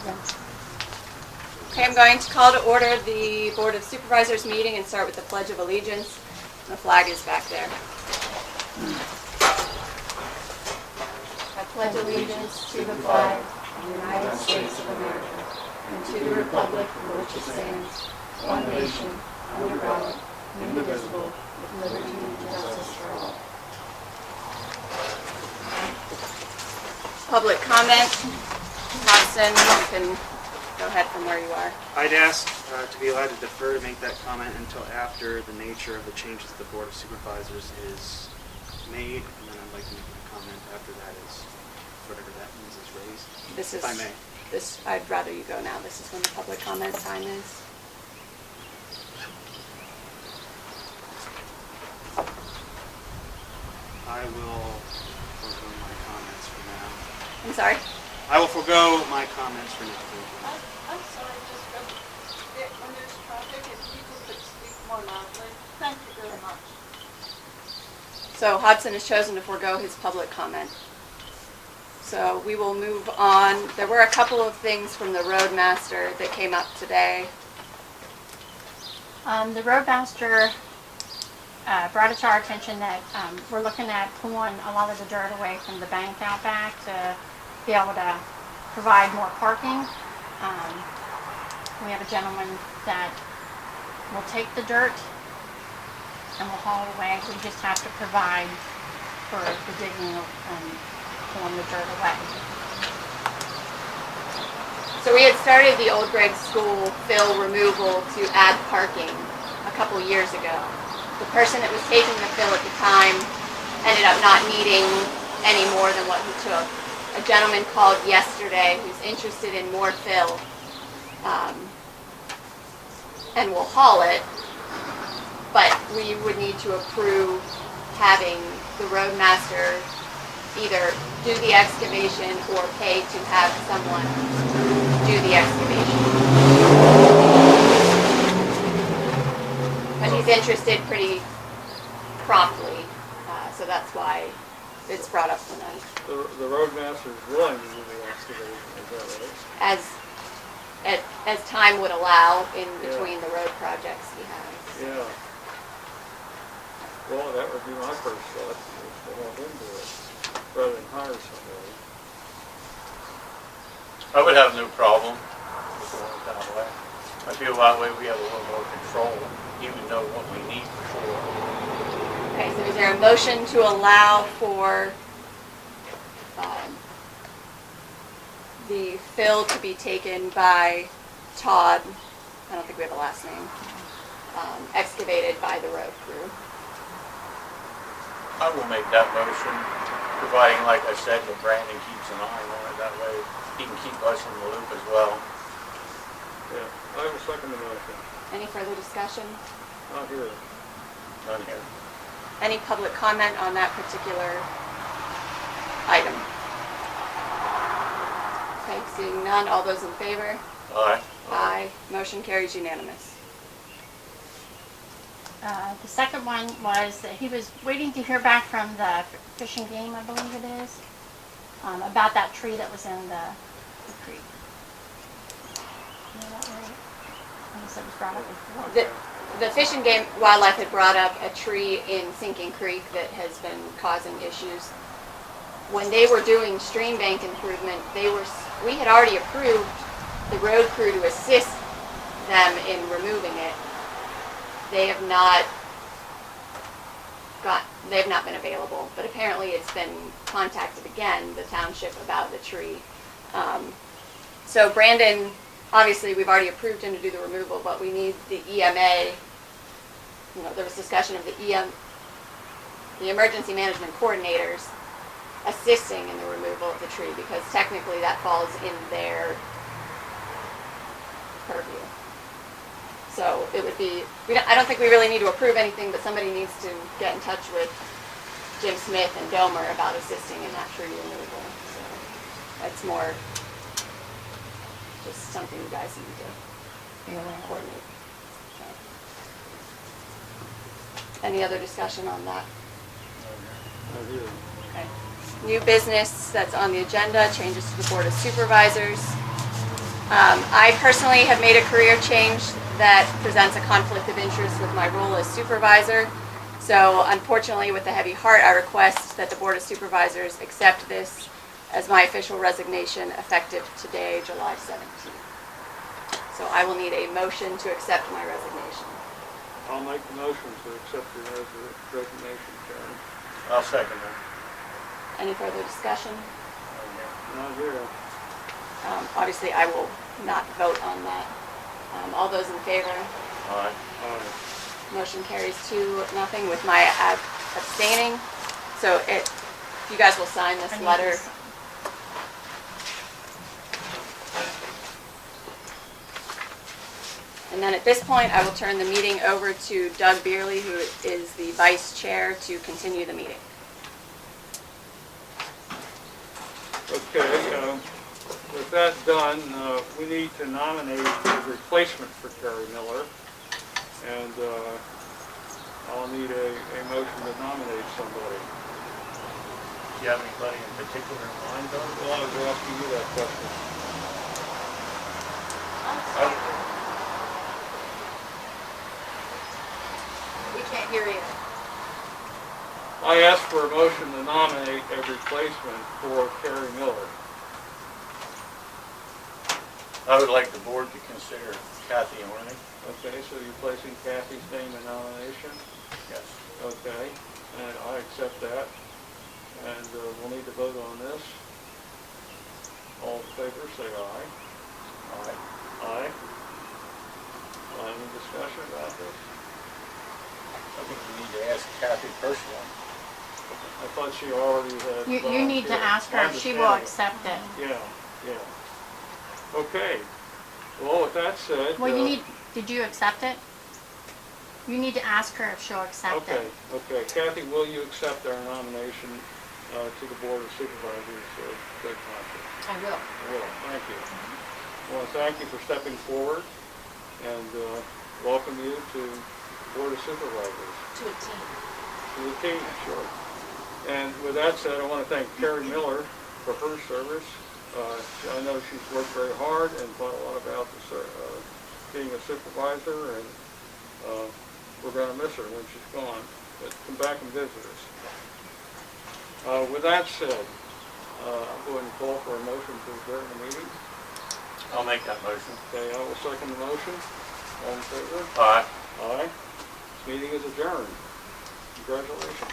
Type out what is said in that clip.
Okay, I'm going to call to order the Board of Supervisors meeting and start with the Pledge of Allegiance. The flag is back there. I pledge allegiance to the flag of the United States of America and to the republic for which it stands, one nation, under God, indivisible, with liberty and justice for all. Public comment. Hudson, you can go ahead from where you are. I'd ask to be allowed to defer to make that comment until after the nature of the changes to the Board of Supervisors is made, and then I'd like to make my comment after that is whatever that means is raised, if I may. I'd rather you go now. This is when the public comment time is. I will forego my comments for now. I'm sorry? I will forego my comments for now. I'm sorry, just when there's traffic, if people could speak more loudly. Thank you very much. So Hudson has chosen to forego his public comment. So we will move on. There were a couple of things from the roadmaster that came up today. The roadmaster brought it to our attention that we're looking at pulling a lot of the dirt away from the bank out back to be able to provide more parking. We have a gentleman that will take the dirt and will haul it away. We just have to provide for the digging and pulling the dirt away. So we had started the old Gregg school fill removal to add parking a couple years ago. The person that was taking the fill at the time ended up not needing any more than what he took. A gentleman called yesterday who's interested in more fill and will haul it, but we would need to approve having the roadmaster either do the excavation or pay to have someone do the excavation. But he's interested pretty promptly, so that's why it's brought up tonight. The roadmaster is willing to do the excavation, is that right? As time would allow in between the road projects he has. Yeah. Well, that would be my first thought, is to have him do it, rather than hire somebody. I would have no problem with going that way. I feel that way we have a little more control, even know what we need for sure. Okay, so is there a motion to allow for the fill to be taken by Todd, I don't think we have a last name, excavated by the road crew? I will make that motion, providing, like I said, that Brandon keeps an eye on it. That way he can keep us in the loop as well. Yeah, I will second the motion. Any further discussion? Not here. None here. Any public comment on that particular item? Okay, seeing none, all those in favor? Aye. Aye. Motion carries unanimous. The second one was that he was waiting to hear back from the Fish and Game, I believe it is, about that tree that was in the creek. You know that right? I guess it was brought up before. The Fish and Game Wildlife had brought up a tree in Sinking Creek that has been causing issues. When they were doing stream bank improvement, we had already approved the road crew to assist them in removing it. They have not been available, but apparently it's been contacted again, the township, about the tree. So Brandon, obviously we've already approved him to do the removal, but we need the EMA. You know, there was discussion of the emergency management coordinators assisting in the removal of the tree, because technically that falls in their purview. So it would be, I don't think we really need to approve anything, but somebody needs to get in touch with Jim Smith and Domer about assisting in that tree removal. So that's more just something you guys need to coordinate. So. Any other discussion on that? Not here. Okay. New business that's on the agenda, changes to the Board of Supervisors. I personally have made a career change that presents a conflict of interest with my role as supervisor. So unfortunately, with a heavy heart, I request that the Board of Supervisors accept this as my official resignation effective today, July 17th. So I will need a motion to accept my resignation. I'll make the motion to accept your resignation, Karen. I'll second that. Any further discussion? Not here. Obviously, I will not vote on that. All those in favor? All right. Motion carries 2-0 with my abstaining. So you guys will sign this letter. And then at this point, I will turn the meeting over to Doug Beerley, who is the vice chair, to continue the meeting. Okay, with that done, we need to nominate a replacement for Terry Miller. And I'll need a motion to nominate somebody. Do you have anybody in particular in mind, Doug? Well, I was asking you that question. We can't hear you. I asked for a motion to nominate a replacement for Terry Miller. I would like the board to consider Kathy Orney. Okay, so you're placing Kathy's name in nomination? Yes. Okay, and I accept that. And we'll need to vote on this. All in favor, say aye. Aye. Aye. Any discussion about this? I think we need to ask Kathy personally. I thought she already had. You need to ask her if she will accept it. Yeah. Okay. Well, with that said. Well, did you accept it? You need to ask her if she'll accept it. Okay. Kathy, will you accept our nomination to the Board of Supervisors of Gregg Township? I will. I will, thank you. I want to thank you for stepping forward and welcome you to the Board of Supervisors. To a team. To the team, sure. And with that said, I want to thank Terry Miller for her service. I know she's worked very hard and thought a lot about being a supervisor, and we're going to miss her when she's gone, but come back and visit us. With that said, I'm going to call for a motion to adjourn the meeting. I'll make that motion. Okay, I will second the motion. All in favor? Aye. Aye. This meeting is adjourned. Congratulations.